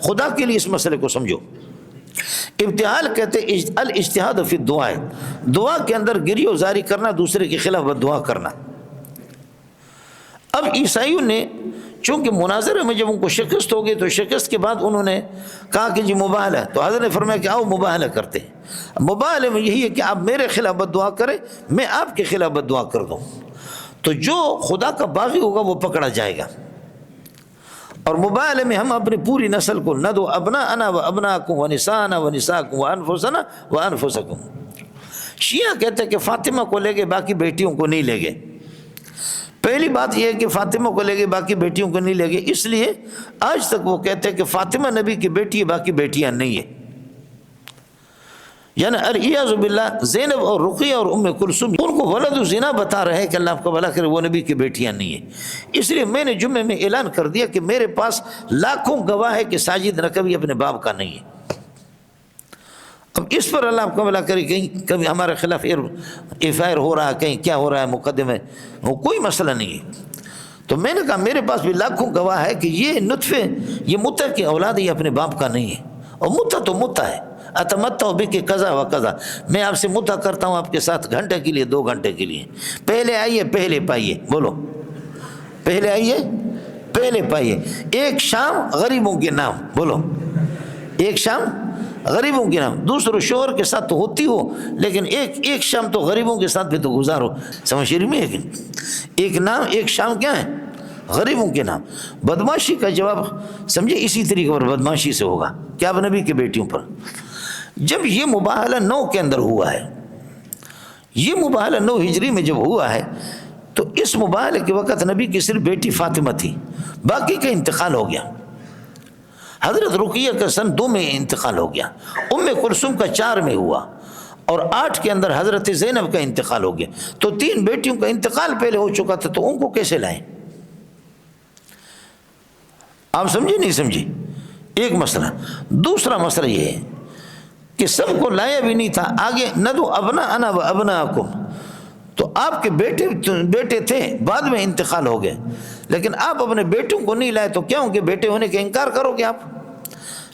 خدا کے لیے اس مسئلے کو سمجھو۔ ابتحال کہتے الاجتہاد فی الدعاء، دعا کے اندر گری و زاری کرنا، دوسرے کے خلاف دعا کرنا۔ اب عیسائیوں نے چونکہ مناظرے میں جب ان کو شکست ہو گئی تو شکست کے بعد انہوں نے کہا کہ جی مباہلہ، تو حضرت نے فرمایا کہ آؤ مباہلہ کرتے ہیں۔ مباہلے میں یہی ہے کہ آپ میرے خلاف بد دعا کریں، میں آپ کے خلاف بد دعا کر دوں، تو جو خدا کا باغی ہوگا وہ پکڑا جائے گا۔ اور مباہلے میں ہم اپنی پوری نسل کو ندعو ابناءنا و ابناءکم و نساءنا و نساءکم و انفسنا و انفسکم۔ شیعہ کہتے ہیں کہ فاطمہ کو لے گئے باقی بیٹیوں کو نہیں لے گئے۔ پہلی بات یہ ہے کہ فاطمہ کو لے گئے باقی بیٹیوں کو نہیں لے گئے، اس لیے آج تک وہ کہتے ہیں کہ فاطمہ نبی کی بیٹی ہے، باقی بیٹیاں نہیں ہیں۔ یعنی الیاذ باللہ زینب اور رقیہ اور ام کلثوم ان کو ولد الزنا بتا رہے ہیں کہ اللہ آپ کو بھلا کرے، وہ نبی کی بیٹیاں نہیں ہیں۔ اس لیے میں نے جمعے میں اعلان کر دیا کہ میرے پاس لاکھوں گواہ ہے کہ ساجد نقوی اپنے باپ کا نہیں ہے۔ اب اس پر اللہ آپ کو بھلا کرے، کہیں کبھی ہمارے خلاف ایف آئی آر ہو رہا ہے، کہیں کیا ہو رہا ہے مقدمے، وہ کوئی مسئلہ نہیں ہے۔ تو میں نے کہا میرے پاس بھی لاکھوں گواہ ہے کہ یہ نطفے، یہ متع کی اولاد، یہ اپنے باپ کا نہیں ہے۔ اور متع تو متع ہے، اتمتع بک قضا و قضا، میں آپ سے متع کرتا ہوں آپ کے ساتھ گھنٹے کے لیے، 2 گھنٹے کے لیے، پہلے آئیے پہلے پائیے، بولو پہلے آئیے پہلے پائیے۔ ایک شام غریبوں کے نام، بولو ایک شام غریبوں کے نام، دوسروں شوہر کے ساتھ تو ہوتی ہو لیکن ایک شام تو غریبوں کے ساتھ بھی تو گزارو۔ سمجھ شریف میں ایک نام ایک شام کیا ہے؟ غریبوں کے نام۔ بدماشی کا جواب سمجھے اسی طریقے پر بدماشی سے ہوگا، کیا اب نبی کی بیٹیوں پر؟ جب یہ مباہلہ 9 کے اندر ہوا ہے، یہ مباہلہ 9 ہجری میں جب ہوا ہے تو اس مباہلے کے وقت نبی کی صرف بیٹی فاطمہ تھی، باقی کا انتقال ہو گیا۔ حضرت رقیہ کا سن 2 میں انتقال ہو گیا، ام کلثوم کا 4 میں ہوا، اور 8 کے اندر حضرت زینب کا انتقال ہو گیا۔ تو 3 بیٹیوں کا انتقال پہلے ہو چکا تھا، تو ان کو کیسے لائیں؟ آپ سمجھے نہیں سمجھے؟ ایک مسئلہ۔ دوسرا مسئلہ یہ ہے کہ سب کو لایا بھی نہیں تھا، آگے ندعو ابناءنا و ابناءکم، تو آپ کے بیٹے تھے، بعد میں انتقال ہو گئے، لیکن آپ اپنے بیٹوں کو نہیں لائے، تو کیا ان کے بیٹے ہونے کا انکار کرو گے آپ؟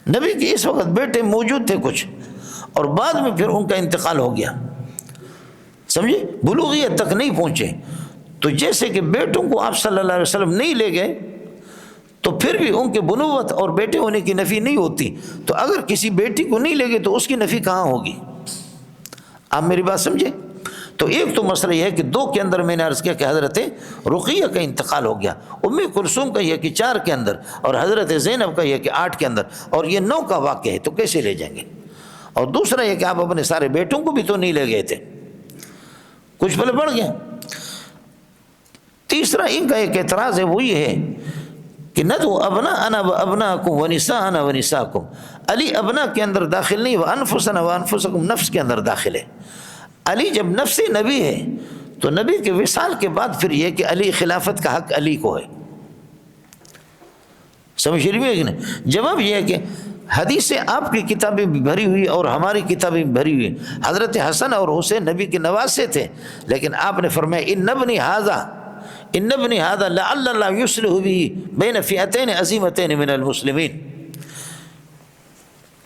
نبی کے اس وقت بیٹے موجود تھے کچھ، اور بعد میں پھر ان کا انتقال ہو گیا، سمجھے، بلوغیت تک نہیں پہنچے۔ تو جیسے کہ بیٹوں کو آپ صلی اللہ علیہ وسلم نہیں لے گئے تو پھر بھی ان کے بنوت اور بیٹے ہونے کی نفی نہیں ہوتی، تو اگر کسی بیٹی کو نہیں لے گئے تو اس کی نفی کہاں ہوگی؟ آپ میری بات سمجھے؟ تو ایک تو مسئلہ یہ ہے کہ 2 کے اندر میں نے عرض کیا کہ حضرت رقیہ کا انتقال ہو گیا، ام کلثوم کا یہ کہ 4 کے اندر، اور حضرت زینب کا یہ کہ 8 کے اندر، اور یہ 9 کا واقعہ ہے، تو کیسے لے جائیں گے؟ اور دوسرا یہ کہ آپ اپنے سارے بیٹوں کو بھی تو نہیں لے گئے تھے، کچھ پہلے بڑھ گیا۔ تیسرا ان کا ایک اعتراض ہے، وہ یہ ہے کہ ندعو ابناءنا و ابناءکم و نساءنا و نساءکم، علی ابنا کے اندر داخل نہیں، وانفسنا و انفسکم نفس کے اندر داخل ہے۔ علی جب نفس نبی ہے تو نبی کے وصال کے بعد پھر یہ کہ علی خلافت کا حق علی کو ہے، سمجھ رہی ہے کہ نہیں؟ جواب یہ ہے کہ حدیثیں آپ کی کتابیں بھی بھری ہوئی اور ہماری کتابیں بھی بھری ہوئی، حضرت حسن اور حسین نبی کے نواسے تھے، لیکن آپ نے فرمایا ان ابنی ھذا لعل اللہ یصلح به بین فئتین عظیمتین من المسلمین۔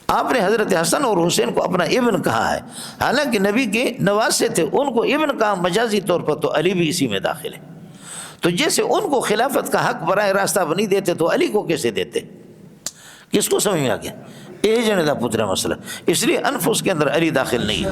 آپ نے حضرت حسن اور حسین کو اپنا ابن کہا ہے، حالانکہ نبی کے نواسے تھے، ان کو ابن کہا مجازی طور پر، تو علی بھی اسی میں داخل ہے۔ تو جیسے ان کو خلافت کا حق براہ راست آپ نہیں دیتے تو علی کو کیسے دیتے؟ کس کو سمجھ میں آ گیا؟ یہ جنے دا پترا مسئلہ، اس لیے انفس کے اندر علی داخل نہیں ہے۔